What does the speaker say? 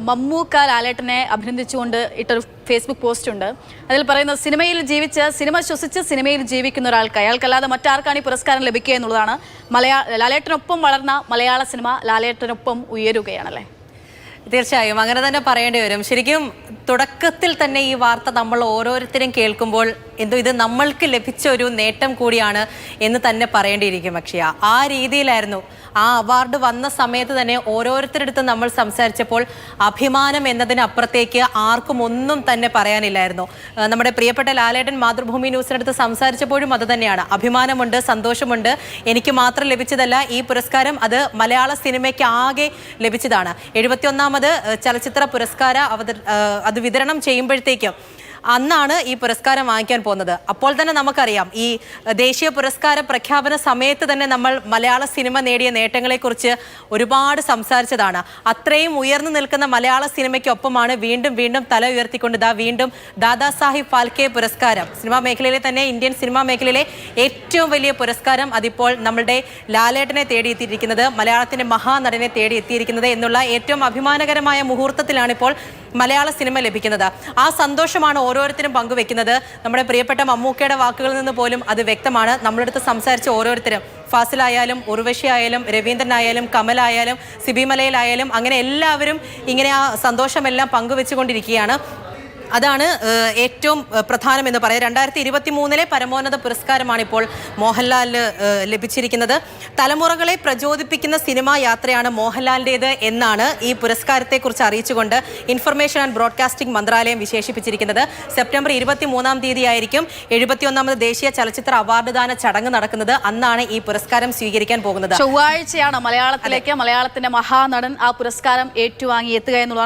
മമ്മൂക്ക ലാലേട്ടനെ അഭിനന്ദിച്ചുകൊണ്ട് ഇട്ടൊരു Facebook post ഉണ്ട്. അതിൽ പറയുന്നത് സിനിമയിൽ ജീവിച്ച് സിനിമ ശ്വസിച്ച് സിനിമയിൽ ജീവിക്കുന്ന ഒരാൾക്ക് അയാൾക്കല്ലാതെ മറ്റാർക്കാണ് ഈ പുരസ്കാരം ലഭിക്കുക എന്നുള്ളതാണ്. ലാലേട്ടനൊപ്പം വളർന്ന മലയാള സിനിമ ലാലേട്ടനൊപ്പം ഉയരുകയാണല്ലേ? തീർച്ചയായും അങ്ങനെ തന്നെ പറയേണ്ടി വരും. ശരിക്കും തുടക്കത്തിൽ തന്നെ ഈ വാർത്ത നമ്മൾ ഓരോരുത്തരും കേൾക്കുമ്പോൾ എന്തോ ഇത് നമ്മൾക്ക് ലഭിച്ച ഒരു നേട്ടം കൂടിയാണ് എന്ന് തന്നെ പറയേണ്ടിയിരിക്കും. അക്ഷയ, ആ രീതിയിലായിരുന്നു ആ അവാർഡ് വന്ന സമയത്ത് തന്നെ ഓരോരുത്തരടുത്ത് നമ്മൾ സംസാരിച്ചപ്പോൾ അഭിമാനം എന്നതിനപ്പുറത്തേക്ക് ആർക്കും ഒന്നും തന്നെ പറയാനില്ലായിരുന്നു. നമ്മുടെ പ്രിയപ്പെട്ട ലാലേട്ടൻ മാതൃഭൂമി ന്യൂസിനടുത്ത് സംസാരിച്ചപ്പോഴും അത് തന്നെയാണ്. അഭിമാനമുണ്ട്, സന്തോഷമുണ്ട്. എനിക്ക് മാത്രം ലഭിച്ചതല്ല ഈ പുരസ്കാരം, അത് മലയാള സിനിമയ്ക്ക് ആകെ ലഭിച്ചതാണ്. 71ാമത് ചലച്ചിത്ര പുരസ്കാര അത് വിതരണം ചെയ്യുമ്പോഴത്തേക്കും അന്നാണ് ഈ പുരസ്കാരം വാങ്ങിക്കാൻ പോകുന്നത്. അപ്പോൾ തന്നെ നമുക്കറിയാം ഈ ദേശീയ പുരസ്കാര പ്രഖ്യാപന സമയത്ത് തന്നെ നമ്മൾ മലയാള സിനിമ നേടിയ നേട്ടങ്ങളെക്കുറിച്ച് ഒരുപാട് സംസാരിച്ചതാണ്. അത്രയും ഉയർന്നു നിൽക്കുന്ന മലയാള സിനിമയ്ക്കൊപ്പമാണ് വീണ്ടും വീണ്ടും തല ഉയർത്തിക്കൊണ്ട് വീണ്ടും ദാദാസാഹിബ് ഫാൽക്കെ പുരസ്കാരം, സിനിമാ മേഖലയിലെ തന്നെ ഇന്ത്യൻ സിനിമാ മേഖലയിലെ ഏറ്റവും വലിയ പുരസ്കാരം, അതിപ്പോൾ നമ്മളുടെ ലാലേട്ടനെ തേടിയെത്തിയിരിക്കുന്നത്, മലയാളത്തിൻ്റെ മഹാനടനെ തേടിയെത്തിയിരിക്കുന്നത് എന്നുള്ള ഏറ്റവും അഭിമാനകരമായ മുഹൂർത്തത്തിലാണ് ഇപ്പോൾ മലയാള സിനിമ ലഭിക്കുന്നത്. ആ സന്തോഷമാണ് ഓരോരുത്തരും പങ്കുവെക്കുന്നത്. നമ്മുടെ പ്രിയപ്പെട്ട മമ്മൂക്കയുടെ വാക്കുകളിൽ നിന്ന് പോലും അത് വ്യക്തമാണ്. നമ്മളടുത്ത് സംസാരിച്ച ഓരോരുത്തരും, ഫാസിലായാലും ഉർവശി ആയാലും രവീന്ദ്രനായാലും കമലായാലും സിബി മലയിലായാലും അങ്ങനെ എല്ലാവരും ഇങ്ങനെ ആ സന്തോഷമെല്ലാം പങ്കുവെച്ചുകൊണ്ടിരിക്കുകയാണ്. അതാണ് ഏറ്റവും പ്രധാനമെന്ന് പറയാം. 2023 പരമോന്നത പുരസ്കാരമാണ് ഇപ്പോൾ മോഹൻലാലിന് ലഭിച്ചിരിക്കുന്നത്. തലമുറകളെ പ്രചോദിപ്പിക്കുന്ന സിനിമാ യാത്രയാണ് മോഹൻലാലിൻ്റേത് എന്നാണ് ഈ പുരസ്കാരത്തെക്കുറിച്ച് അറിയിച്ചുകൊണ്ട് ഇൻഫർമേഷൻ ആൻഡ് ബ്രോഡ്കാസ്റ്റിംഗ് മന്ത്രാലയം വിശേഷിപ്പിച്ചിരിക്കുന്നത്. സെപ്റ്റംബർ 23 തീയതിയായിരിക്കും 71ാമത് ദേശീയ ചലച്ചിത്ര അവാർഡ് ദാന ചടങ്ങ് നടക്കുന്നത്. അന്നാണ് ഈ പുരസ്കാരം സ്വീകരിക്കാൻ പോകുന്നത്. ചൊവ്വാഴ്ചയാണ് മലയാളത്തിലേക്ക് മലയാളത്തിന്റെ മഹാനടൻ ആ പുരസ്കാരം ഏറ്റുവാങ്ങി എത്തുക എന്നുള്ളതാണ്.